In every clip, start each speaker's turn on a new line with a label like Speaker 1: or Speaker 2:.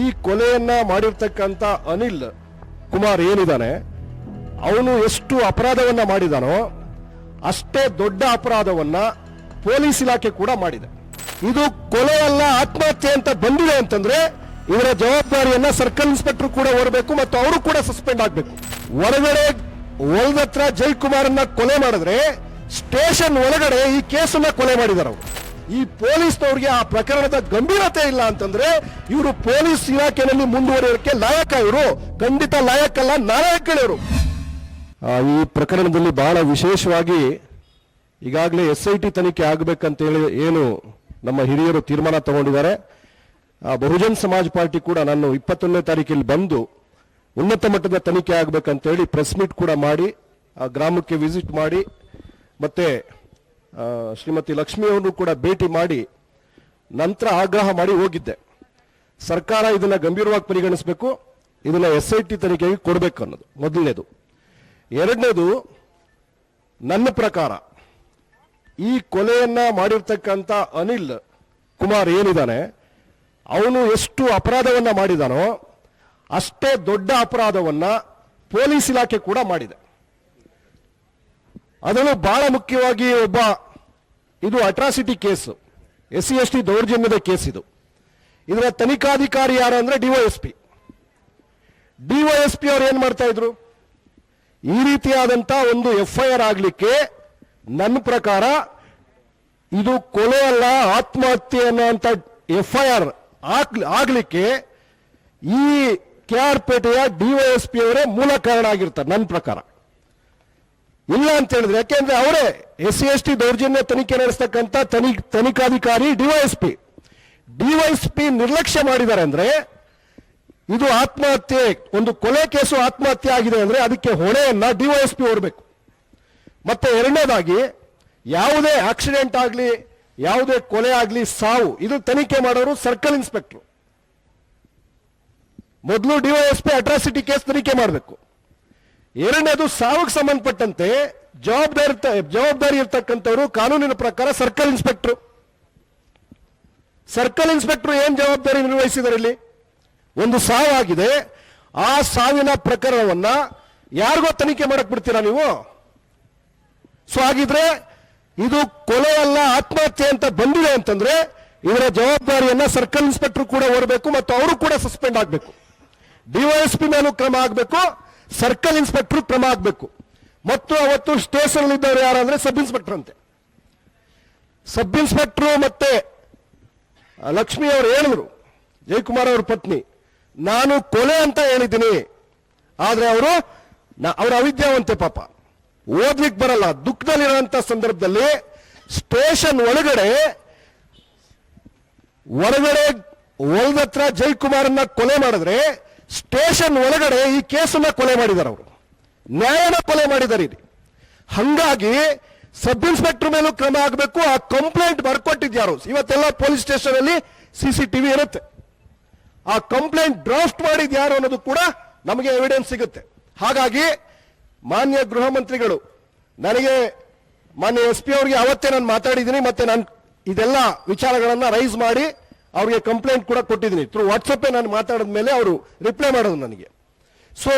Speaker 1: ಈ ಕೊಲೆಯನ್ನ ಮಾಡಿರ್ತಕ್ಕಂಥ ಅನಿಲ್ ಕುಮಾರ್ ಏನಿದ್ದಾನೆ, ಅವನು ಎಷ್ಟು ಅಪರಾಧವನ್ನ ಮಾಡಿದಾನೋ ಅಷ್ಟೇ ದೊಡ್ಡ ಅಪರಾಧವನ್ನ ಪೊಲೀಸ್ ಇಲಾಖೆ ಕೂಡ ಮಾಡಿದೆ. ಇದು ಕೊಲೆ ಅಲ್ಲ, ಆತ್ಮಹತ್ಯೆ ಅಂತ ಬಂದಿದೆ ಅಂತಂದ್ರೆ ಇವರ ಜವಾಬ್ದಾರಿಯನ್ನ ಸರ್ಕಲ್ ಇನ್ಸ್ಪೆಕ್ಟರ್ ಕೂಡ ಹೊರಬೇಕು ಮತ್ತು ಅವರು ಕೂಡ ಸಸ್ಪೆಂಡ್ ಆಗಬೇಕು. ಹೊರಗಡೆ ಹೊಲದತ್ರ ಜಯಕುಮಾರನ್ನ ಕೊಲೆ ಮಾಡಿದ್ರೆ ಸ್ಟೇಷನ್ ಒಳಗಡೆ ಈ ಕೇಸನ್ನ ಕೊಲೆ ಮಾಡಿದಾರೆ. ಈ ಪೊಲೀಸ್ನವ್ರಿಗೆ ಆ ಪ್ರಕರಣದ ಗಂಭೀರತೆ ಇಲ್ಲ ಅಂತಂದ್ರೆ ಇವರು ಪೊಲೀಸ್ ಇಲಾಖೆಯಲ್ಲಿ ಮುಂದುವರಿಯೋಕೆ ಲಾಯಕ? ಇವರು ಖಂಡಿತ ಲಾಯಕಲ್ಲ, ನಾಲಾಯಕಳಿವರು. ಈ ಪ್ರಕರಣದಲ್ಲಿ ಬಹಳ ವಿಶೇಷವಾಗಿ ಈಗಾಗಲೇ SIT ತನಿಖೆ ಆಗಬೇಕಂತ ಹೇಳಿ ಏನು ನಮ್ಮ ಹಿರಿಯರು ತೀರ್ಮಾನ ತಗೊಂಡಿದ್ದಾರೆ. ಬಹುಜನ್ ಸಮಾಜ್ ಪಾರ್ಟಿ ಕೂಡ ನಾನು 21ನೇ ತಾರೀಕಲ್ಲಿ ಬಂದು ಉನ್ನತ ಮಟ್ಟದ ತನಿಖೆ ಆಗಬೇಕಂತ ಹೇಳಿ ಪ್ರೆಸ್ ಮೀಟ್ ಕೂಡ ಮಾಡಿ ಆ ಗ್ರಾಮಕ್ಕೆ ವಿಸಿಟ್ ಮಾಡಿ ಮತ್ತೆ ಶ್ರೀಮತಿ ಲಕ್ಷ್ಮಿ ಅವರು ಕೂಡ ಭೇಟಿ ಮಾಡಿ ನಂತರ ಆಗ್ರಹ ಮಾಡಿ ಹೋಗಿದ್ದೆ. ಸರ್ಕಾರ ಇದನ್ನ ಗಂಭೀರವಾಗಿ ಪರಿಗಣಿಸಬೇಕು, ಇದನ್ನ SIT ತನಿಖೆಗೆ ಕೊಡಬೇಕು ಅನ್ನೋದು ಮೊದಲನೇದು. ಎರಡನೇದು, ನನ್ನ ಪ್ರಕಾರ ಈ ಕೊಲೆಯನ್ನ ಮಾಡಿರ್ತಕ್ಕಂಥ ಅನಿಲ್ ಕುಮಾರ್ ಏನಿದ್ದಾನೆ, ಅವನು ಎಷ್ಟು ಅಪರಾಧವನ್ನ ಮಾಡಿದಾನೋ ಅಷ್ಟೇ ದೊಡ್ಡ ಅಪರಾಧವನ್ನ ಪೊಲೀಸ್ ಇಲಾಖೆ ಕೂಡ ಮಾಡಿದೆ. ಅದನ್ನು ಬಹಳ ಮುಖ್ಯವಾಗಿ ಇದು ಅಟ್ರಾಸಿಟಿ ಕೇಸ್, SC/ST ದೌರ್ಜನ್ಯದ ಕೇಸ್. ಇದರ ತನಿಖಾಧಿಕಾರಿ ಯಾರು ಅಂದ್ರೆ DYSP. ಅವರು ಏನ್ ಮಾಡ್ತಾ ಇದ್ರು, ಈ ರೀತಿಯಾದಂತ ಒಂದು FIR ಆಗ್ಲಿಕ್ಕೆ ನನ್ನ ಪ್ರಕಾರ ಇದು ಕೊಲೆ ಅಲ್ಲ ಆತ್ಮಹತ್ಯೆ ಅನ್ನೋಂಥ FIR ಆಗ್ಲಿಕ್ಕೆ ಈ KR ಪೇಟೆಯ DYSP ಅವರೇ ಮೂಲ ಕಾರಣ ಆಗಿರ್ತಾರೆ ನನ್ನ ಪ್ರಕಾರ. ಇಲ್ಲ ಅಂತ ಹೇಳಿದ್ರೆ, ಯಾಕೆಂದ್ರೆ ಅವರೇ SC/ST ದೌರ್ಜನ್ಯ ತನಿಖೆ ನಡೆಸ್ತಕ್ಕಂಥ ತನಿಖಾಧಿಕಾರಿ DYSP ನಿರ್ಲಕ್ಷ್ಯ ಮಾಡಿದ್ದಾರೆ ಅಂದ್ರೆ ಇದು ಆತ್ಮಹತ್ಯೆ, ಒಂದು ಕೊಲೆ ಕೇಸು ಆತ್ಮಹತ್ಯೆ ಆಗಿದೆ ಅಂದ್ರೆ ಅದಕ್ಕೆ ಹೊಣೆಯನ್ನ DYSP ಹೊರಬೇಕು. ಮತ್ತೆ ಎರಡನೇದಾಗಿ, ಯಾವುದೇ ಆಕ್ಸಿಡೆಂಟ್ ಆಗಲಿ, ಯಾವುದೇ ಕೊಲೆ ಆಗಲಿ, ಸಾವು, ಇದು ತನಿಖೆ ಮಾಡೋರು ಸರ್ಕಲ್ ಇನ್ಸ್ಪೆಕ್ಟರ್. ಮೊದಲು DYSP ಅಟ್ರಾಸಿಟಿ ಕೇಸ್ ತನಿಖೆ ಮಾಡಬೇಕು. ಎರಡನೇದು, ಸಾವಿಗೆ ಸಂಬಂಧಪಟ್ಟಂತೆ ಜವಾಬ್ದಾರಿ ಇರ್ತಕ್ಕಂಥವರು ಕಾನೂನಿನ ಪ್ರಕಾರ ಸರ್ಕಲ್ ಇನ್ಸ್ಪೆಕ್ಟರ್. ಏನ್ ಜವಾಬ್ದಾರಿ ನಿರ್ವಹಿಸಿದ್ದಾರೆ? ಇಲ್ಲಿ ಒಂದು ಸಾವಾಗಿದೆ, ಆ ಸಾವಿನ ಪ್ರಕರಣವನ್ನ ಯಾರಿಗೋ ತನಿಖೆ ಮಾಡಕ್ ಬಿಡ್ತೀರಾ ನೀವು? ಸೊ ಹಾಗಿದ್ರೆ ಇದು ಕೊಲೆ ಅಲ್ಲ ಆತ್ಮಹತ್ಯೆ ಅಂತ ಬಂದಿದೆ ಅಂತಂದ್ರೆ ಇವರ ಜವಾಬ್ದಾರಿಯನ್ನ ಸರ್ಕಲ್ ಇನ್ಸ್ಪೆಕ್ಟರ್ ಕೂಡ ಹೊರಬೇಕು ಮತ್ತು ಅವರು ಕೂಡ ಸಸ್ಪೆಂಡ್ ಆಗಬೇಕು. DYSP ಮೇಲೂ ಕ್ರಮ ಆಗಬೇಕು, ಸರ್ಕಲ್ ಇನ್ಸ್ಪೆಕ್ಟರ್ ಕ್ರಮ ಆಗಬೇಕು. ಮತ್ತು ಅವತ್ತು ಸ್ಟೇಷನ್ ಇದ್ದವರು ಯಾರಂದ್ರೆ ಸಬ್ ಇನ್ಸ್ಪೆಕ್ಟರ್ ಅಂತೆ. ಸಬ್ ಇನ್ಸ್ಪೆಕ್ಟರ್ ಮತ್ತೆ ಲಕ್ಷ್ಮಿ ಅವರು ಹೇಳಿದ್ರು, ಜಯಕುಮಾರ್ ಅವ್ರ ಪತ್ನಿ, ನಾನು ಕೊಲೆ ಅಂತ ಹೇಳಿದ್ದೀನಿ, ಆದ್ರೆ ಅವರ ಅವಿದ್ಯಾವಂತೆ, ಪಾಪ ಓದ್ಲಿಕ್ಕೆ ಬರಲ್ಲ, ದುಃಖದಲ್ಲಿರುವಂತ ಸಂದರ್ಭದಲ್ಲಿ ಸ್ಟೇಷನ್ ಹೊರಗಡೆ ಹೊಲದತ್ರ ಜಯಕುಮಾರನ್ನ ಕೊಲೆ ಮಾಡಿದ್ರೆ ಸ್ಟೇಷನ್ ಒಳಗಡೆ ಈ ಕೇಸನ್ನ ಕೊಲೆ ಮಾಡಿದ್ದಾರೆ. ಅವರು ನ್ಯಾಯನ ಕೊಲೆ ಮಾಡಿದ್ದಾರೆ. ಹಂಗಾಗಿ ಸಬ್ ಇನ್ಸ್ಪೆಕ್ಟರ್ ಮೇಲೂ ಕ್ರಮ ಆಗಬೇಕು. ಆ ಕಂಪ್ಲೇಂಟ್ ಬರ್ಕೊಟ್ಟಿದ್ಯಾರು? ಇವತ್ತೆಲ್ಲ ಪೊಲೀಸ್ ಸ್ಟೇಷನ್ ಅಲ್ಲಿ CCTV ಇರುತ್ತೆ. ಆ ಕಂಪ್ಲೇಂಟ್ ಡ್ರಾಫ್ಟ್ ಮಾಡಿದ್ಯಾರು ಅನ್ನೋದು ಕೂಡ ನಮಗೆ ಎವಿಡೆನ್ಸ್ ಸಿಗುತ್ತೆ. ಹಾಗಾಗಿ ಮಾನ್ಯ ಗೃಹ ಮಂತ್ರಿಗಳು, ನನಗೆ ಮಾನ್ಯ SP ಅವರಿಗೆ ಅವತ್ತೇ ನಾನು ಮಾತಾಡಿದ್ದೀನಿ, ಮತ್ತೆ ನಾನು ಇದೆಲ್ಲ ವಿಚಾರಗಳನ್ನ ರೈಸ್ ಮಾಡಿ ಅವ್ರಿಗೆ ಕಂಪ್ಲೇಂಟ್ ಕೂಡ ಕೊಟ್ಟಿದ್ದೀನಿ. ಥ್ರೂ ವಾಟ್ಸಪ್ ನಾನು ಮಾತಾಡಿದ ಮೇಲೆ ಅವರು ರಿಪ್ಲೈ ಮಾಡೋದು ನನಗೆ. ಸೊ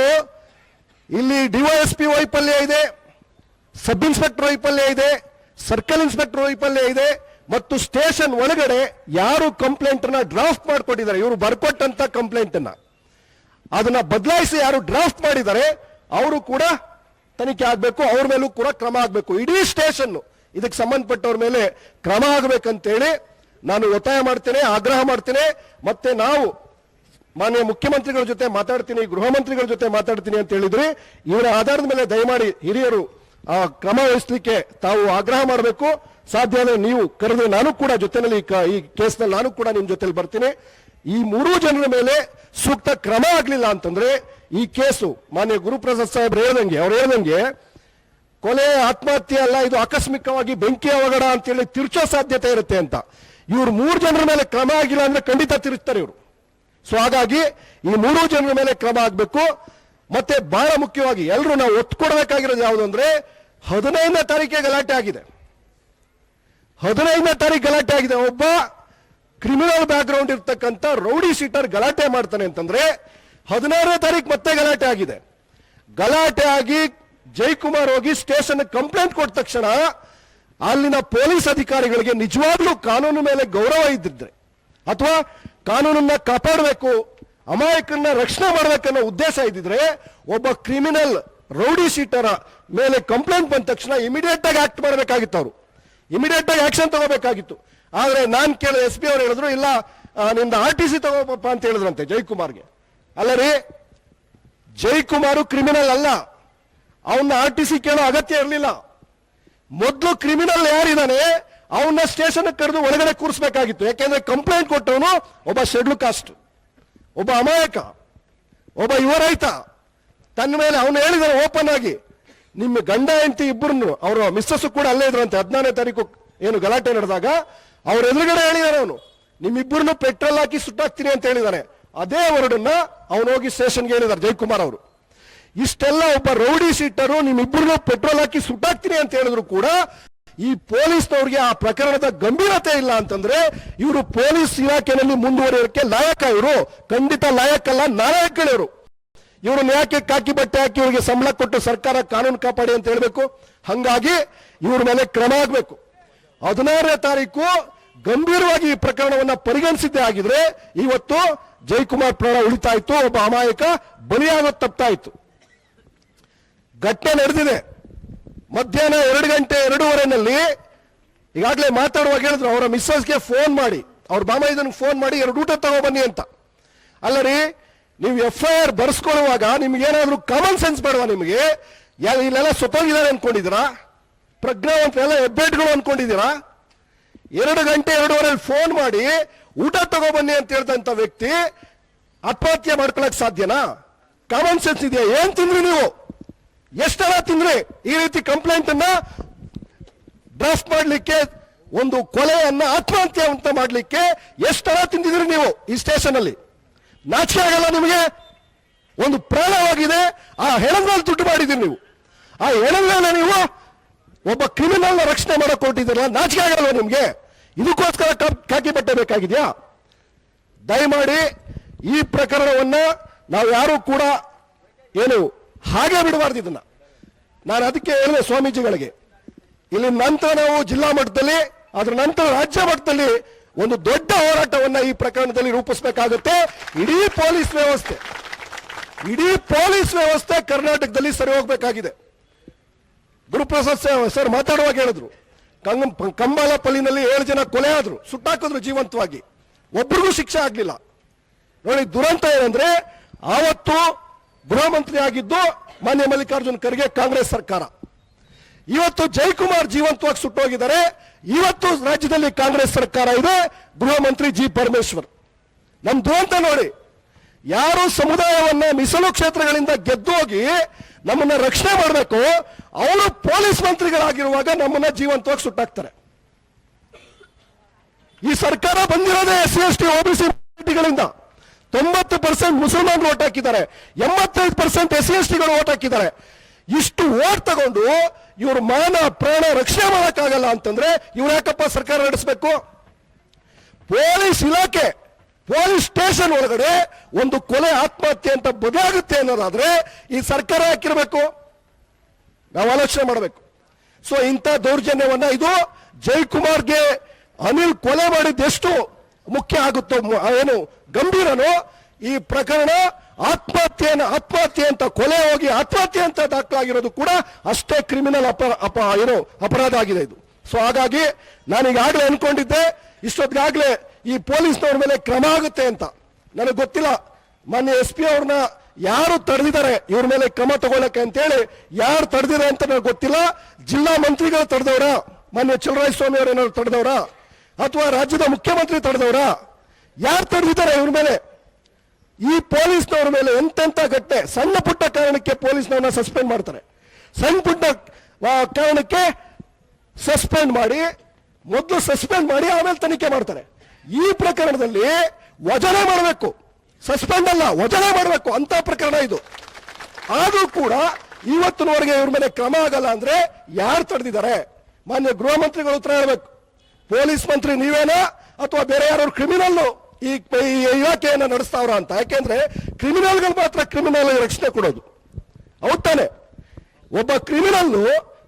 Speaker 1: ಇಲ್ಲಿ DYSP ವೈಫಲ್ಯ ಇದೆ, ಸಬ್ ಇನ್ಸ್ಪೆಕ್ಟರ್ ವೈಫಲ್ಯ ಇದೆ, ಸರ್ಕಲ್ ಇನ್ಸ್ಪೆಕ್ಟರ್ ವೈಫಲ್ಯ ಇದೆ, ಮತ್ತು ಸ್ಟೇಷನ್ ಒಳಗಡೆ ಯಾರು ಕಂಪ್ಲೇಂಟ್ ಅನ್ನ ಡ್ರಾಫ್ಟ್ ಮಾಡಿಕೊಟ್ಟಿದ್ದಾರೆ, ಇವರು ಬರ್ಕೊಟ್ಟಂತ ಕಂಪ್ಲೇಂಟ್ ಅನ್ನ ಅದನ್ನ ಬದಲಾಯಿಸಿ ಯಾರು ಡ್ರಾಫ್ಟ್ ಮಾಡಿದ್ದಾರೆ ಅವರು ಕೂಡ ತನಿಖೆ ಆಗಬೇಕು, ಅವ್ರ ಮೇಲೂ ಕೂಡ ಕ್ರಮ ಆಗಬೇಕು. ಇಡೀ ಸ್ಟೇಷನ್ ಇದಕ್ಕೆ ಸಂಬಂಧಪಟ್ಟವ್ರ ಮೇಲೆ ಕ್ರಮ ಆಗಬೇಕಂತೇಳಿ ನಾನು ಒತ್ತಾಯ ಮಾಡ್ತೇನೆ, ಆಗ್ರಹ ಮಾಡ್ತೇನೆ. ಮತ್ತೆ ನಾವು ಮಾನ್ಯ ಮುಖ್ಯಮಂತ್ರಿಗಳ ಜೊತೆ ಮಾತಾಡ್ತೀನಿ, ಗೃಹ ಮಂತ್ರಿಗಳ ಜೊತೆ ಮಾತಾಡ್ತೀನಿ ಅಂತ ಹೇಳಿದ್ರಿ. ಇವರ ಆಧಾರದ ಮೇಲೆ ದಯಮಾಡಿ ಹಿರಿಯರು ಕ್ರಮ ವಹಿಸಲಿಕ್ಕೆ ತಾವು ಆಗ್ರಹ ಮಾಡಬೇಕು. ಸಾಧ್ಯ ಆದರೆ ನೀವು ಕರೆದ್ರೆ ನಾನು ಕೂಡ ಜೊತೆಯಲ್ಲಿ ಈ ಕೇಸ್ನಲ್ಲಿ ನಾನು ಕೂಡ ನಿಮ್ ಜೊತೆಲಿ ಬರ್ತೀನಿ. ಈ ಮೂರೂ ಜನರ ಮೇಲೆ ಸೂಕ್ತ ಕ್ರಮ ಆಗಲಿಲ್ಲ ಅಂತಂದ್ರೆ ಈ ಕೇಸು ಮಾನ್ಯ ಗುರುಪ್ರಸಾದ್ ಸಾಹೇಬ್ರು ಹೇಳ್ದಂಗೆ ಕೊಲೆ ಆತ್ಮಹತ್ಯೆ ಅಲ್ಲ, ಇದು ಆಕಸ್ಮಿಕವಾಗಿ ಬೆಂಕಿ ಅವಘಡ ಅಂತೇಳಿ ತಿರ್ಚೋ ಸಾಧ್ಯತೆ ಇರುತ್ತೆ ಅಂತ. ಇವ್ರು 3 ಜನರ ಮೇಲೆ ಕ್ರಮ ಆಗಿಲ್ಲ ಅಂದ್ರೆ ಖಂಡಿತ ತಿರುಚ್ತಾರೆ ಇವರು. ಸೊ ಹಾಗಾಗಿ ಈ 3 ಜನರ ಮೇಲೆ ಕ್ರಮ ಆಗಬೇಕು. ಮತ್ತೆ ಬಹಳ ಮುಖ್ಯವಾಗಿ ಎಲ್ಲರೂ ನಾವು ಒತ್ತು ಕೊಡಬೇಕಾಗಿರೋದು ಯಾವುದು ಅಂದ್ರೆ 15ನೇ ತಾರೀಕಿಗೆ ಗಲಾಟೆ ಆಗಿದೆ. 15ನೇ ತಾರೀಕು ಗಲಾಟೆ ಆಗಿದೆ. ಒಬ್ಬ ಕ್ರಿಮಿನಲ್ ಬ್ಯಾಕ್ ಗ್ರೌಂಡ್ ಇರ್ತಕ್ಕಂಥ ರೌಡಿ ಶೀಟರ್ ಗಲಾಟೆ ಮಾಡ್ತಾನೆ ಅಂತಂದ್ರೆ 16ನೇ ತಾರೀಕು ಮತ್ತೆ ಗಲಾಟೆ ಆಗಿದೆ. ಗಲಾಟೆ ಆಗಿ ಜಯಕುಮಾರ್ ಹೋಗಿ ಸ್ಟೇಷನ್ ಕಂಪ್ಲೇಂಟ್ ಕೊಟ್ಟ ತಕ್ಷಣ ಅಲ್ಲಿನ ಪೊಲೀಸ್ ಅಧಿಕಾರಿಗಳಿಗೆ ನಿಜವಾಗ್ಲೂ ಕಾನೂನು ಮೇಲೆ ಗೌರವ ಇದ್ದಿದ್ರೆ ಅಥವಾ ಕಾನೂನನ್ನ ಕಾಪಾಡಬೇಕು, ಅಮಾಯಕರನ್ನ ರಕ್ಷಣೆ ಮಾಡಬೇಕನ್ನೋ ಉದ್ದೇಶ ಇದ್ದಿದ್ರೆ ಒಬ್ಬ ಕ್ರಿಮಿನಲ್ ರೌಡಿ ಶೀಟರ ಮೇಲೆ ಕಂಪ್ಲೇಂಟ್ ಬಂದ ತಕ್ಷಣ ಇಮಿಡಿಯೇಟ್ ಆಗಿ ಆಕ್ಟ್ ಮಾಡಬೇಕಾಗಿತ್ತು, ಅವರು ಇಮಿಡಿಯೇಟ್ ಆಗಿ ಆಕ್ಷನ್ ತಗೋಬೇಕಾಗಿತ್ತು. ಆದ್ರೆ ನಾನು ಕೇಳಿದ SP ಅವರು ಹೇಳಿದ್ರು ಇಲ್ಲ ನಿಂದ RTC ತಗೋಪ್ಪ ಅಂತ ಹೇಳಿದ್ರಂತೆ ಜಯಕುಮಾರ್ಗೆ. ಅಲ್ಲ ರೀ, ಜಯಕುಮಾರ್ ಕ್ರಿಮಿನಲ್ ಅಲ್ಲ, ಅವನ್ನ RTC ಕೇಳೋ ಅಗತ್ಯ ಇರಲಿಲ್ಲ. ಮೊದಲು ಕ್ರಿಮಿನಲ್ ಯಾರಿದ್ದಾನೆ ಅವನ್ನ ಸ್ಟೇಷನ್ ಕರೆದು ಒಳಗಡೆ ಕೂರಿಸಬೇಕಾಗಿತ್ತು. ಯಾಕೆಂದ್ರೆ ಕಂಪ್ಲೇಂಟ್ ಕೊಟ್ಟವನು ಒಬ್ಬ ಶೆಡ್ಯೂಲ್ ಕಾಸ್ಟ್, ಒಬ್ಬ ಅಮಾಯಕ, ಒಬ್ಬ ಯುವ ರೈತ. ತನ್ನ ಮೇಲೆ ಅವನು ಹೇಳಿದಾನೆ ಓಪನ್ ಆಗಿ, ನಿಮ್ಮ ಗಂಡ ಹೆಂಡತಿ ಇಬ್ಬರನ್ನು, ಅವರ ಮಿಸ್ಸಸ್ ಕೂಡ ಅಲ್ಲೇ ಇದ್ರಂತೆ 16ನೇ ತಾರೀಕು ಏನು ಗಲಾಟೆ ನಡೆದಾಗ ಅವ್ರ ಎದುರುಗಡೆ ಹೇಳಿದಾನೆ ಅವನು, ನಿಮ್ಮಿಬ್ಬರನ್ನು ಪೆಟ್ರೋಲ್ ಹಾಕಿ ಸುಟ್ಟಾಕ್ತೀನಿ ಅಂತ ಹೇಳಿದಾನೆ. ಅದೇ ವರ್ಡನ್ನ ಅವನು ಹೋಗಿ ಸ್ಟೇಷನ್ಗೆ ಹೇಳಿದ್ದಾರೆ ಜಯಕುಮಾರ್ ಅವರು. ಇಷ್ಟೆಲ್ಲ ಒಬ್ಬ ರೌಡಿ ಶೀಟರು ನಿಮ್ಮಿಬ್ಬರನ್ನು ಪೆಟ್ರೋಲ್ ಹಾಕಿ ಸುಟ್ಟಾಕ್ತೀನಿ ಅಂತ ಹೇಳಿದ್ರು ಕೂಡ ಈ ಪೊಲೀಸ್ನವ್ರಿಗೆ ಆ ಪ್ರಕರಣದ ಗಂಭೀರತೆ ಇಲ್ಲ ಅಂತಂದ್ರೆ ಇವರು ಪೊಲೀಸ್ ಇಲಾಖೆಯಲ್ಲಿ ಮುಂದುವರಿಯೋಕೆ ಲಾಯಕ? ಇವರು ಖಂಡಿತ ಲಾಯಕಲ್ಲ, ನಾಲಾಯಕಗಳಿವರು. ಇವರು ಯಾಕೆ ಕಾಕಿ ಬಟ್ಟೆ ಹಾಕಿ ಇವರಿಗೆ ಸಂಬಳ ಕೊಟ್ಟು ಸರ್ಕಾರ ಕಾನೂನು ಕಾಪಾಡಿ ಅಂತ ಹೇಳಬೇಕು? ಹಂಗಾಗಿ ಇವ್ರ ಮೇಲೆ ಕ್ರಮ ಆಗಬೇಕು. 16ನೇ ತಾರೀಕು ಗಂಭೀರವಾಗಿ ಈ ಪ್ರಕರಣವನ್ನ ಪರಿಗಣಿಸಿದ್ದೇ ಆಗಿದ್ರೆ ಇವತ್ತು ಜಯಕುಮಾರ್ ಪ್ರಾಣ ಉಳಿತಾ ಇತ್ತು, ಒಬ್ಬ ಅಮಾಯಕ ಬಲಿಯಾಗೋದು ತಪ್ತಾ ಇತ್ತು. ಘಟನೆ ನಡೆದಿದೆ ಮಧ್ಯಾಹ್ನ 2 ಗಂಟೆ 2:15 ಈಗಾಗಲೇ ಮಾತಾಡುವಾಗ ಹೇಳಿದ್ರು ಅವರ ಮಿಸ್ಸಸ್ಗೆ ಫೋನ್ ಮಾಡಿ, ಅವ್ರ ಬಾಮೈದನಿಗೆ ಫೋನ್ ಮಾಡಿ 2 ಊಟ ತಗೊಬನ್ನಿ ಅಂತ. ಅಲ್ಲ ರೀ, ನೀವು FIR ಬರ್ಸ್ಕೊಳ್ಳುವಾಗ ನಿಮ್ಗೆ ಏನಾದ್ರು ಕಾಮನ್ ಸೆನ್ಸ್ ಬೇಡವಾ? ನಿಮಗೆ ಇಲ್ಲೆಲ್ಲ ಸೊತ್ತೋಗಿದ್ದಾರೆ ಅನ್ಕೊಂಡಿದ್ದೀರಾ? ಪ್ರಜ್ಞಾವಂತರೆಲ್ಲ ಹೆಬ್ಬೆಟ್ಗಳು ಅನ್ಕೊಂಡಿದ್ದೀರಾ? 2 ಗಂಟೆ 2:15 ಫೋನ್ ಮಾಡಿ ಊಟ ತಗೊಬನ್ನಿ ಅಂತ ಹೇಳ್ದಂತ ವ್ಯಕ್ತಿ ಆತ್ಮಹತ್ಯೆ ಮಾಡ್ಕೊಳಕ್ ಸಾಧ್ಯನಾ? ಕಾಮನ್ ಸೆನ್ಸ್ ಇದೆಯಾ? ಏನ್ ತಿಂದ್ರಿ ನೀವು? ಎಷ್ಟೆಲ್ಲ ತಿಂದ್ರಿ? ಈ ರೀತಿ ಕಂಪ್ಲೇಂಟ್ ಅನ್ನ ಡ್ರಾಫ್ಟ್ ಮಾಡ್ಲಿಕ್ಕೆ, ಒಂದು ಕೊಲೆಯನ್ನ ಆತ್ಮಹತ್ಯೆ ಅಂತ ಮಾಡ್ಲಿಕ್ಕೆ ಎಷ್ಟೆಲ್ಲ ತಿಂದಿದ್ರಿ ನೀವು ಈ ಸ್ಟೇಷನ್ ಅಲ್ಲಿ? ನಾಚಿಕೆ ಆಗಲ್ಲ ನಿಮಗೆ? ಒಂದು ಪ್ರಾಣವಾಗಿದೆ, ಆ ಹೆಣದಲ್ಲಿ ದುಡ್ಡು ಮಾಡಿದ್ದೀರಿ ನೀವು. ಆ ಹೆಣದಲ್ಲಿ ನೀವು ಒಬ್ಬ ಕ್ರಿಮಿನಲ್ ರಕ್ಷಣೆ ಮಾಡಕ್ ಹೊರಟಿದ್ದೀರಲ್ಲ, ನಾಚಿಕೆ ಆಗಲ್ವ ನಿಮ್ಗೆ? ಇದಕ್ಕೋಸ್ಕರ ಕಾಕಿ ಬಟ್ಟೆ ಬೇಕಾಗಿದ್ಯಾ? ದಯಮಾಡಿ ಈ ಪ್ರಕರಣವನ್ನ ನಾವು ಯಾರು ಕೂಡ ಏನು ಹಾಗೆ ಬಿಡಬಾರ್ದು. ಇದನ್ನ ನಾನು ಅದಕ್ಕೆ ಹೇಳಿದೆ ಸ್ವಾಮೀಜಿಗಳಿಗೆ, ಇಲ್ಲಿ ನಂತರ ನಾವು ಜಿಲ್ಲಾ ಮಟ್ಟದಲ್ಲಿ, ಅದರ ನಂತರ ರಾಜ್ಯ ಮಟ್ಟದಲ್ಲಿ ಒಂದು ದೊಡ್ಡ ಹೋರಾಟವನ್ನ ಈ ಪ್ರಕರಣದಲ್ಲಿ ರೂಪಿಸಬೇಕಾಗುತ್ತೆ. ಇಡೀ ಪೊಲೀಸ್ ವ್ಯವಸ್ಥೆ ಕರ್ನಾಟಕದಲ್ಲಿ ಸರಿ ಹೋಗಬೇಕಾಗಿದೆ. ಗುರುಪ್ರಸಾದ್ ಸರ್ ಮಾತಾಡುವಾಗ ಹೇಳಿದ್ರು, ಕಂಬಾಲಪಲ್ಲಿನಲ್ಲಿ 7 ಜನ ಕೊಲೆ ಆದ್ರು, ಸುಟ್ಟಾಕಿದ್ರು ಜೀವಂತವಾಗಿ, ಒಬ್ಬರಿಗೂ ಶಿಕ್ಷೆ ಆಗ್ಲಿಲ್ಲ. ನೋಡಿ, ದುರಂತ ಏನಂದ್ರೆ ಆವತ್ತು ಗೃಹ ಮಂತ್ರಿ ಆಗಿದ್ದು ಮಾನ್ಯ ಮಲ್ಲಿಕಾರ್ಜುನ್ ಖರ್ಗೆ ಕಾಂಗ್ರೆಸ್ ಸರ್ಕಾರ. ಇವತ್ತು ಜಯಕುಮಾರ್ ಜೀವಂತವಾಗಿ ಸುಟ್ಟೋಗಿದ್ದಾರೆ. ಇವತ್ತು ರಾಜ್ಯದಲ್ಲಿ ಕಾಂಗ್ರೆಸ್ ಸರ್ಕಾರ ಇದೆ, ಗೃಹ ಮಂತ್ರಿ G. ಪರಮೇಶ್ವರ್. ನಮ್ ದುರಂತ ನೋಡಿ, ಯಾರು ಸಮುದಾಯವನ್ನ ಮೀಸಲು ಕ್ಷೇತ್ರಗಳಿಂದ ಗೆದ್ದೋಗಿ ನಮ್ಮನ್ನ ರಕ್ಷಣೆ ಮಾಡಬೇಕು, ಅವರು ಪೊಲೀಸ್ ಮಂತ್ರಿಗಳಾಗಿರುವಾಗ ನಮ್ಮನ್ನ ಜೀವಂತವಾಗಿ ಸುಟ್ಟಾಕ್ತಾರೆ. ಈ ಸರ್ಕಾರ ಬಂದಿರೋದೇ SC/ST OBC ಗಳಿಂದ. 90% ಮುಸಲ್ಮಾನರು ಓಟ್ ಹಾಕಿದ್ದಾರೆ, 85% SC/STಗಳು ಓಟ್ ಹಾಕಿದ್ದಾರೆ. ಇಷ್ಟು ಓಟ್ ತಗೊಂಡು ಇವರು ಮಾನ ಪ್ರಾಣ ರಕ್ಷಣೆ ಮಾಡಕ್ಕಾಗಲ್ಲ ಅಂತಂದ್ರೆ ಇವ್ರು ಯಾಕಪ್ಪ ಸರ್ಕಾರ ನಡೆಸಬೇಕು? ಪೊಲೀಸ್ ಇಲಾಖೆ, ಪೊಲೀಸ್ ಸ್ಟೇಷನ್ ಒಳಗಡೆ ಒಂದು ಕೊಲೆ ಆತ್ಮಹತ್ಯೆ ಅಂತ ಬದಲಾಗುತ್ತೆ ಅನ್ನೋದಾದ್ರೆ ಈ ಸರ್ಕಾರ ಹಾಕಿರ್ಬೇಕು? ನಾವು ಆಲೋಚನೆ ಮಾಡಬೇಕು. ಸೊ ಇಂಥ ದೌರ್ಜನ್ಯವನ್ನ, ಇದು ಜಯಕುಮಾರ್ಗೆ ಅನಿಲ್ ಕೊಲೆ ಮಾಡಿದ್ದೆಷ್ಟು ಮುಖ್ಯ ಆಗುತ್ತೋ, ಏನು ಗಂಭೀರನೋ, ಈ ಪ್ರಕರಣ ಆತ್ಮಹತ್ಯೆ ಅಂತ ಕೊಲೆ ಹೋಗಿ ಆತ್ಮಹತ್ಯೆ ಅಂತ ದಾಖಲಾಗಿರೋದು ಕೂಡ ಅಷ್ಟೇ ಕ್ರಿಮಿನಲ್ ಅಪರಾಧ ಆಗಿದೆ ಇದು. ಸೊ ಹಾಗಾಗಿ ನಾನೀಗಾಗಲೇ ಅನ್ಕೊಂಡಿದ್ದೆ ಇಷ್ಟೊತ್ತಿಗಾಗಲೇ ಈ ಪೊಲೀಸ್ನವ್ರ ಮೇಲೆ ಕ್ರಮ ಆಗುತ್ತೆ ಅಂತ. ನನಗೆ ಗೊತ್ತಿಲ್ಲ ಮಾನ್ಯ SP ಅವ್ರನ್ನ ಯಾರು ತಡೆದಿದ್ದಾರೆ ಇವ್ರ ಮೇಲೆ ಕ್ರಮ ತಗೊಳ್ಳಕ್ಕೆ ಅಂತೇಳಿ, ಯಾರು ತಡೆದಿದ್ದಾರೆ ಅಂತ ನನಗೆ ಗೊತ್ತಿಲ್ಲ. ಜಿಲ್ಲಾ ಮಂತ್ರಿಗಳು ತಡೆದವ್ರ, ಮಾನ್ಯ ಚಲರಾಯಸ್ವಾಮಿ ಅವರೇನಾದ್ರು ತಡೆದವ್ರ, ಅಥವಾ ರಾಜ್ಯದ ಮುಖ್ಯಮಂತ್ರಿ ತಡೆದವ್ರ? ಯಾರು ತಡೆದಿದ್ದಾರೆ ಇವ್ರ ಮೇಲೆ? ಈ ಪೊಲೀಸ್ನವ್ರ ಮೇಲೆ ಎಂತೆಂತ ಗಟ್ಟೆ, ಸಣ್ಣ ಪುಟ್ಟ ಕಾರಣಕ್ಕೆ ಪೊಲೀಸ್ನವ್ರನ್ನ ಸಸ್ಪೆಂಡ್ ಮಾಡ್ತಾರೆ. ಸಣ್ಣ ಪುಟ್ಟ ಕಾರಣಕ್ಕೆ ಸಸ್ಪೆಂಡ್ ಮಾಡಿ, ಮೊದಲು ಸಸ್ಪೆಂಡ್ ಮಾಡಿ ಆಮೇಲೆ ತನಿಖೆ ಮಾಡ್ತಾರೆ. ಈ ಪ್ರಕರಣದಲ್ಲಿ ವಜನೆ ಮಾಡಬೇಕು, ಸಸ್ಪೆಂಡ್ ಅಲ್ಲ, ವಜನೆ ಮಾಡಬೇಕು ಅಂತ ಪ್ರಕರಣ ಇದು. ಆದ್ರೂ ಕೂಡ ಇವತ್ತಿನವರೆಗೆ ಇವ್ರ ಮೇಲೆ ಕ್ರಮ ಆಗಲ್ಲ ಅಂದ್ರೆ ಯಾರು ತಡೆದಿದ್ದಾರೆ? ಮಾನ್ಯ ಗೃಹ ಮಂತ್ರಿಗಳು ಉತ್ತರ ಹೇಳಬೇಕು. ಪೊಲೀಸ್ ಮಂತ್ರಿ ನೀವೇನಾ ಅಥವಾ ಬೇರೆ ಯಾರು ಕ್ರಿಮಿನಲ್ ಈ ಇಲಾಖೆಯನ್ನು ನಡೆಸ್ತಾವ್ರ ಅಂತ. ಯಾಕೆಂದ್ರೆ ಕ್ರಿಮಿನಲ್ಗಳು ಮಾತ್ರ ಕ್ರಿಮಿನಲ್ ರಕ್ಷಣೆ ಕೊಡೋದು, ಹೌದ್ ತಾನೆ? ಒಬ್ಬ ಕ್ರಿಮಿನಲ್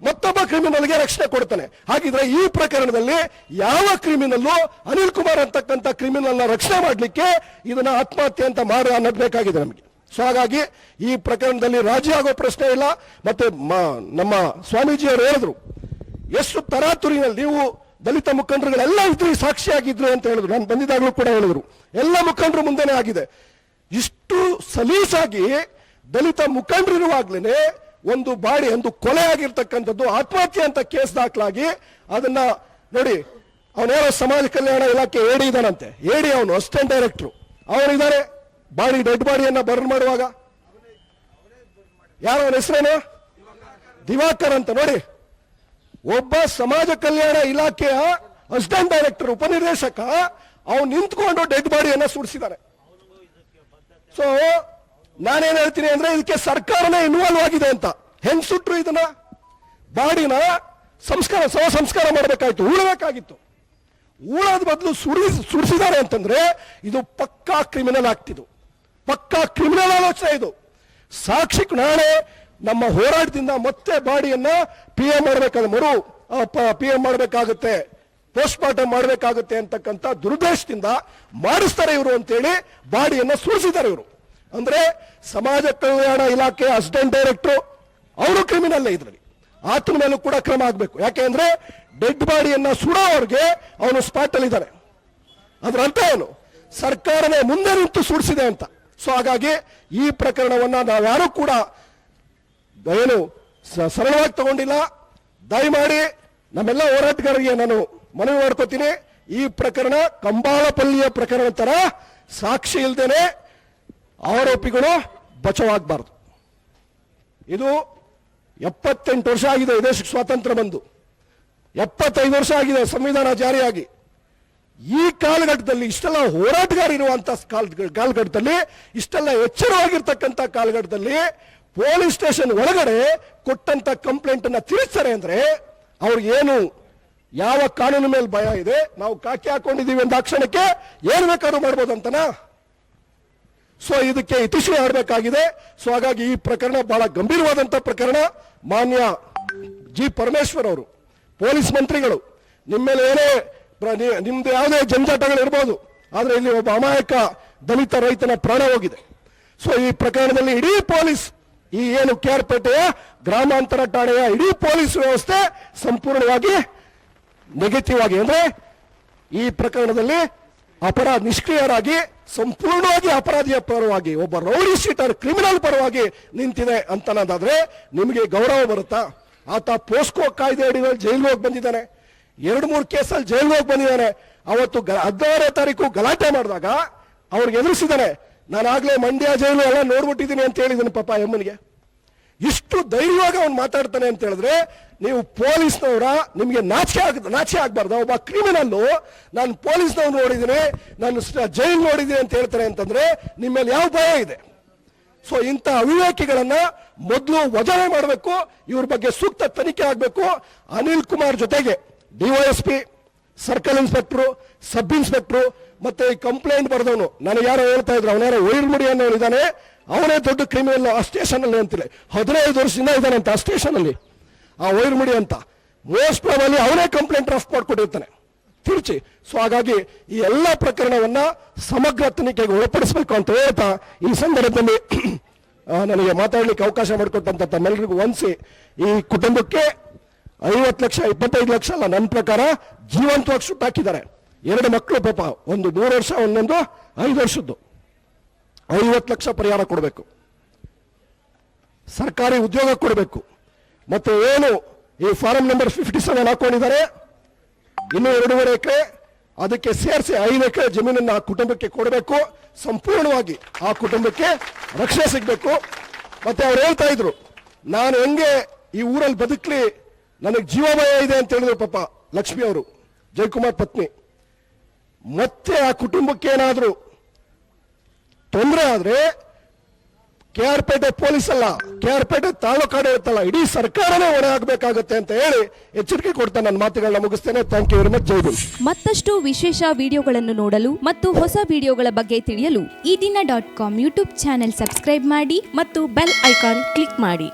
Speaker 1: ಮತ್ತೊಬ್ಬ ಕ್ರಿಮಿನಲ್ಗೆ ರಕ್ಷಣೆ ಕೊಡ್ತಾನೆ. ಹಾಗಿದ್ರೆ ಈ ಪ್ರಕರಣದಲ್ಲಿ ಯಾವ ಕ್ರಿಮಿನಲ್ಲು ಅನಿಲ್ ಕುಮಾರ್ ಅಂತಕ್ಕಂಥ ಕ್ರಿಮಿನಲ್ನ ರಕ್ಷಣೆ ಮಾಡಲಿಕ್ಕೆ ಇದನ್ನ ಆತ್ಮಹತ್ಯೆ ಅಂತ ಅನ್ನಬೇಕಾಗಿದೆ ನಮಗೆ. ಸೊ ಹಾಗಾಗಿ ಈ ಪ್ರಕರಣದಲ್ಲಿ ರಾಜಿ ಆಗೋ ಪ್ರಶ್ನೆ ಇಲ್ಲ. ಮತ್ತೆ ನಮ್ಮ ಸ್ವಾಮೀಜಿಯವರು ಹೇಳಿದ್ರು, ಎಷ್ಟು ತರಾತುರಿನಲ್ಲಿ ನೀವು ದಲಿತ ಮುಖಂಡರುಗಳೆಲ್ಲ ಇದ್ರಿ, ಸಾಕ್ಷಿಯಾಗಿದ್ರು ಅಂತ ಹೇಳಿದ್ರು. ನಾನು ಬಂದಿದ್ದಾಗಲೂ ಕೂಡ ಹೇಳಿದ್ರು, ಎಲ್ಲ ಮುಖಂಡರು ಮುಂದೆನೇ ಆಗಿದೆ. ಇಷ್ಟು ಸಲೀಸಾಗಿ ದಲಿತ ಮುಖಂಡರಿರುವಾಗ್ಲೇನೆ ಒಂದು ಬಾಡಿ ಒಂದು ಕೊಲೆ ಆಗಿರ್ತಕ್ಕಂಥದ್ದು, ಆತ್ಮಹತ್ಯೆ ಅಂತ ಕೇಸ್ ದಾಖಲಾಗಿ ಅದನ್ನ ನೋಡಿ, ಅವನೇನೋ ಸಮಾಜ ಕಲ್ಯಾಣ ಇಲಾಖೆ ಎಡಿ ಇದಾನಂತೆ, ಎಡಿ ಅವನು ಅಸಿಸ್ಟೆಂಟ್ ಡೈರೆಕ್ಟ್ರು ಅವನಿದ್ದಾರೆ. ಬಾಡಿ ಡೆಡ್ ಬಾಡಿಯನ್ನ ಬರ್ನ್ ಮಾಡುವಾಗ ಯಾರು ಅವನ ಹೆಸರೇನು? ದಿವಾಕರ್ ಅಂತ. ನೋಡಿ, ಒಬ್ಬ ಸಮಾಜ ಕಲ್ಯಾಣ ಇಲಾಖೆಯ ಅಸಿಸ್ಟೆಂಟ್ ಡೈರೆಕ್ಟರ್ ಉಪನಿರ್ದೇಶಕ ಅವನು ನಿಂತ್ಕೊಂಡು ಡೆಡ್ ಬಾಡಿಯನ್ನ ಸುಡಿಸಿದ್ದಾನೆ. ಸೊ ನಾನೇನ್ ಹೇಳ್ತೀನಿ ಅಂದ್ರೆ ಇದಕ್ಕೆ ಸರ್ಕಾರನೇ ಇನ್ವಾಲ್ವ್ ಆಗಿದೆ ಅಂತ. ಹೆಂಗ್ ಸುಟ್ರು ಇದನ್ನ? ಬಾಡಿನ ಶವ ಸಂಸ್ಕಾರ ಮಾಡಬೇಕಾಯ್ತು, ಉಳಬೇಕಾಗಿತ್ತು. ಉಳದ ಬದಲು ಸುಡಿಸಿದ್ದಾರೆ ಅಂತಂದ್ರೆ ಇದು ಪಕ್ಕಾ ಕ್ರಿಮಿನಲ್ ಆಗ್ತಿದ್ದು, ಪಕ್ಕಾ ಕ್ರಿಮಿನಲ್ ಆಲೋಚನೆ ಇದು. ಸಾಕ್ಷಿ ನಾಳೆ ನಮ್ಮ ಹೋರಾಟದಿಂದ ಮತ್ತೆ ಬಾಡಿಯನ್ನ PM ಮಾಡಬೇಕಾದ್ರೆ PM ಮಾಡಬೇಕಾಗುತ್ತೆ, ಪೋಸ್ಟ್ ಮಾರ್ಟಮ್ ಮಾಡಬೇಕಾಗುತ್ತೆ ಅಂತಕ್ಕಂಥ ದುರುದ್ದೇಶದಿಂದ ಮಾಡಿಸ್ತಾರೆ ಇವರು ಅಂತೇಳಿ ಬಾಡಿಯನ್ನ ಸುಡಿಸಿದ್ದಾರೆ ಇವರು. ಅಂದ್ರೆ ಸಮಾಜ ಕಲ್ಯಾಣ ಇಲಾಖೆ ಅಸಿಸ್ಟೆಂಟ್ ಡೈರೆಕ್ಟರ್ ಅವರು ಕ್ರಿಮಿನಲ್ಲೇ ಇದ್ರಲ್ಲಿ, ಆತನ ಮೇಲೂ ಕೂಡ ಕ್ರಮ ಆಗಬೇಕು. ಯಾಕೆಂದ್ರೆ ಡೆಡ್ ಬಾಡಿಯನ್ನ ಸುಡೋವ್ರಿಗೆ ಅವನು ಸ್ಪಾಟ್ ಅಲ್ಲಿ ಇದ್ದಾನೆ. ಅದ್ರ ಅರ್ಥ ಏನು? ಸರ್ಕಾರನೇ ಮುಂದೆ ನಿಂತು ಸುಡಿಸಿದೆ ಅಂತ. ಸೊ ಹಾಗಾಗಿ ಈ ಪ್ರಕರಣವನ್ನ ನಾವ್ಯಾರು ಕೂಡ ಏನು ಸರಳವಾಗಿ ತಗೊಂಡಿಲ್ಲ. ದಯಮಾಡಿ ನಮ್ಮೆಲ್ಲ ಹೋರಾಟಗಾರರಿಗೆ ನಾನು ಮನವಿ ಮಾಡ್ಕೋತೀನಿ, ಈ ಪ್ರಕರಣ ಕಂಬಾಲಪಲ್ಲಿಯ ಪ್ರಕರಣ ತರ ಸಾಕ್ಷಿ ಇಲ್ದೇನೆ ಆರೋಪಿಗಳು ಬಚಾವಾಗಬಾರದು. ಇದು 78 ವರ್ಷ ಆಗಿದೆ ಈ ದೇಶಕ್ಕೆ ಸ್ವಾತಂತ್ರ್ಯ ಬಂದು, 75 ವರ್ಷ ಆಗಿದೆ ಸಂವಿಧಾನ ಜಾರಿಯಾಗಿ. ಈ ಕಾಲಘಟ್ಟದಲ್ಲಿ ಇಷ್ಟೆಲ್ಲ ಹೋರಾಟಗಾರ ಇರುವಂತ ಕಾಲಘಟ್ಟದಲ್ಲಿ, ಇಷ್ಟೆಲ್ಲ ಎಚ್ಚರವಾಗಿರ್ತಕ್ಕಂಥ ಕಾಲಘಟ್ಟದಲ್ಲಿ ಪೊಲೀಸ್ ಸ್ಟೇಷನ್ ಒಳಗಡೆ ಕೊಟ್ಟಂತ ಕಂಪ್ಲೇಂಟ್ ಅನ್ನ ತಿಳಿಸ್ತಾರೆ ಅಂದ್ರೆ ಅವ್ರಿಗೇನು ಯಾವ ಕಾನೂನು ಮೇಲೆ ಭಯ ಇದೆ? ನಾವು ಕಾಕಿ ಹಾಕೊಂಡಿದೀವಿ ಅಂದ ಕ್ಷಣಕ್ಕೆ ಏನ್ ಬೇಕಾದ್ರೂ ಮಾಡ್ಬೋದಂತನಾ? ಸೊ ಇದಕ್ಕೆ ಇತಿಶ್ರೀ ಆಡಬೇಕಾಗಿದೆ. ಸೊ ಹಾಗಾಗಿ ಈ ಪ್ರಕರಣ ಬಹಳ ಗಂಭೀರವಾದಂತ ಪ್ರಕರಣ. ಮಾನ್ಯ ಜಿ ಪರಮೇಶ್ವರ್ ಅವರು ಪೊಲೀಸ್ ಮಂತ್ರಿಗಳು, ನಿಮ್ಮ ಮೇಲೆ ಏನೇ ನಿಮ್ದು ಯಾವುದೇ ಜಂಜಾಟಗಳು ಇರ್ಬೋದು, ಆದ್ರೆ ಇಲ್ಲಿ ಒಬ್ಬ ಅಮಾಯಕ ದಲಿತ ರೈತನ ಪ್ರಾಣ ಹೋಗಿದೆ. ಸೊ ಈ ಪ್ರಕರಣದಲ್ಲಿ ಇಡೀ ಪೊಲೀಸ್, ಈ ಏನು KR-ಪೇಟೆಯ ಗ್ರಾಮಾಂತರ ಠಾಣೆಯ ಇಡೀ ಪೊಲೀಸ್ ವ್ಯವಸ್ಥೆ ಸಂಪೂರ್ಣವಾಗಿ ನೆಗೆಟಿವ್ ಆಗಿ, ಅಂದ್ರೆ ಈ ಪ್ರಕರಣದಲ್ಲಿ ನಿಷ್ಕ್ರಿಯರಾಗಿ ಸಂಪೂರ್ಣವಾಗಿ ಅಪರಾಧಿಯ ಪರವಾಗಿ, ಒಬ್ಬ ರೌಡಿ ಶೀಟರ್ ಕ್ರಿಮಿನಲ್ ಪರವಾಗಿ ನಿಂತಿದೆ ಅಂತನ್ನೋದಾದ್ರೆ ನಿಮಗೆ ಗೌರವ ಬರುತ್ತಾ? ಆತ ಪೋಸ್ಕೋ ಕಾಯ್ದೆ ಅಡಿಯಲ್ಲಿ ಜೈಲಿಗೆ ಹೋಗಿ ಬಂದಿದ್ದಾನೆ, 2-3 ಕೇಸಲ್ಲಿ ಜೈಲಿಗೆ ಹೋಗಿ ಬಂದಿದ್ದಾನೆ. ಅವತ್ತು 16ನೇ ತಾರೀಕು ಗಲಾಟೆ ಮಾಡಿದಾಗ ಅವ್ರಿಗೆ ಎದುರಿಸಿದ್ದಾನೆ, ನಾನಾಗ್ಲೇ ಮಂಡ್ಯ ಜೈಲು ಎಲ್ಲ ನೋಡ್ಬಿಟ್ಟಿದ್ದೀನಿ ಅಂತ ಹೇಳಿದ್ದೀನಿ ಪಾಪ ಎಮ್ಮನಿಗೆ. ಇಷ್ಟು ಧೈರ್ಯವಾಗಿ ಅವ್ನು ಮಾತಾಡ್ತಾನೆ ಅಂತ ಹೇಳಿದ್ರೆ ನೀವು ಪೊಲೀಸ್ನವರ, ನಿಮಗೆ ನಾಚಿಕೆ ಆಗ್ಬಾರ್ದು? ಒಬ್ಬ ಕ್ರಿಮಿನಲ್ಲು ನಾನು ಪೊಲೀಸ್ನವ್ರು ನೋಡಿದ್ದೀನಿ, ನಾನು ಜೈಲ್ ನೋಡಿದ್ದೀನಿ ಅಂತ ಹೇಳ್ತಾರೆ ಅಂತಂದ್ರೆ ನಿಮ್ಮ ಮೇಲೆ ಯಾವ ಭಯ ಇದೆ? ಸೊ ಇಂಥ ಅವಿವೇಕಿಗಳನ್ನ ಮೊದಲು ವಜಾನೆ ಮಾಡಬೇಕು, ಇವ್ರ ಬಗ್ಗೆ ಸೂಕ್ತ ತನಿಖೆ ಆಗಬೇಕು. ಅನಿಲ್ ಕುಮಾರ್ ಜೊತೆಗೆ DYSP, circle inspector, sub inspector, ಮತ್ತೆ ಈ ಕಂಪ್ಲೇಂಟ್ ಬರೆದವನು, ನನಗೆ ಯಾರೋ ಹೇಳ್ತಾ ಇದ್ರು, ಅವನ್ಯಾರೋ ವೈರ್ಮುಡಿ ಅನ್ನೋನು ಇದ್ದಾನೆ, ಅವನೇ ದೊಡ್ಡ ಕ್ರಿಮಿನಲ್ ಆ ಸ್ಟೇಷನ್ ಅಲ್ಲಿ ಅಂತಿಲ್ಲ, 15 ವರ್ಷದಿಂದ ಇದ್ದಾನೆ ಅಂತ ಆ ಸ್ಟೇಷನ್ ಅಲ್ಲಿ, ಆ ವೈರ್ಮುಡಿ ಅಂತ. ಮೋಸ್ಟ್ ಪ್ರಾಬಲಿ ಅವನೇ ಕಂಪ್ಲೇಂಟ್ ಡ್ರಾಫ್ಟ್ ಮಾಡಿಕೊಟ್ಟಿರ್ತಾನೆ ತಿರುಚಿ. ಸೊ ಹಾಗಾಗಿ ಈ ಎಲ್ಲ ಪ್ರಕರಣವನ್ನ ಸಮಗ್ರ ತನಿಖೆಗೆ ಒಳಪಡಿಸಬೇಕು ಅಂತ ಹೇಳ್ತಾ ಈ ಸಂದರ್ಭದಲ್ಲಿ ನನಗೆ ಮಾತಾಡ್ಲಿಕ್ಕೆ ಅವಕಾಶ ಮಾಡಿಕೊಟ್ಟಂತ ತಮ್ಮೆಲ್ಲರಿಗೂ ವಂದಿಸಿ, ಈ ಕುಟುಂಬಕ್ಕೆ 50 ಲಕ್ಷ 25 ಲಕ್ಷ ಅಲ್ಲ, ನನ್ನ ಪ್ರಕಾರ ಜೀವಂತವಾಗಿ ಸುಟ್ಟಾಕಿದ್ದಾರೆ. 2 ಮಕ್ಕಳು ಪಾಪ, ಒಂದು 3 ವರ್ಷ, ಒಂದೊಂದು 5 ವರ್ಷದ್ದು. 50 ಲಕ್ಷ ಪರಿಹಾರ ಕೊಡಬೇಕು, ಸರ್ಕಾರಿ ಉದ್ಯೋಗ ಕೊಡಬೇಕು. ಮತ್ತೆ ಏನು ಈ ಫಾರಂ ನಂಬರ್ 57 ಹಾಕೊಂಡಿದ್ದಾರೆ, ಇನ್ನು 2.5 ಎಕರೆ, ಅದಕ್ಕೆ ಸೇರಿಸಿ 5 ಎಕರೆ ಜಮೀನನ್ನು ಆ ಕುಟುಂಬಕ್ಕೆ ಕೊಡಬೇಕು. ಸಂಪೂರ್ಣವಾಗಿ ಆ ಕುಟುಂಬಕ್ಕೆ ರಕ್ಷಣೆ ಸಿಗಬೇಕು. ಮತ್ತೆ ಅವ್ರು ಹೇಳ್ತಾ ಇದ್ರು, ನಾನು ಹೆಂಗೆ ಈ ಊರಲ್ಲಿ ಬದುಕಲಿ, ನನಗೆ ಜೀವ ಭಯ ಇದೆ ಅಂತ ಹೇಳಿದ್ರು ಪಾಪ ಲಕ್ಷ್ಮಿ ಅವರು, ಜಯಕುಮಾರ್ ಪತ್ನಿ. ಮತ್ತೆ ಆ ಕುಟುಂಬಕ್ಕೆ ಏನಾದರೂ ತೊಂದರೆ ಆದ್ರೆ KR ಪೇಟೆ ಪೊಲೀಸ್ ಅಲ್ಲ, KR ಪೇಟೆ ತಾಲೂಕು ಆಡಳಿತ ಅಲ್ಲ, ಇಡೀ ಸರ್ಕಾರನೇ ಹೊಣೆ ಆಗಬೇಕಾಗುತ್ತೆ ಅಂತ ಹೇಳಿ ಎಚ್ಚರಿಕೆ ಕೊಡ್ತಾ ನನ್ನ ಮಾತುಗಳನ್ನ ಮುಗಿಸ್ತೇನೆ. Thank you very much. ಜೈ ಹಿಂದ್.
Speaker 2: ಮತ್ತಷ್ಟು ವಿಶೇಷ ವಿಡಿಯೋಗಳನ್ನು ನೋಡಲು ಮತ್ತು ಹೊಸ ವಿಡಿಯೋಗಳ ಬಗ್ಗೆ ತಿಳಿಯಲು
Speaker 3: ಈ ದಿನ .com ಯೂಟ್ಯೂಬ್ ಚಾನೆಲ್ ಸಬ್ಸ್ಕ್ರೈಬ್ ಮಾಡಿ ಮತ್ತು ಬೆಲ್ ಐಕಾನ್ ಕ್ಲಿಕ್ ಮಾಡಿ.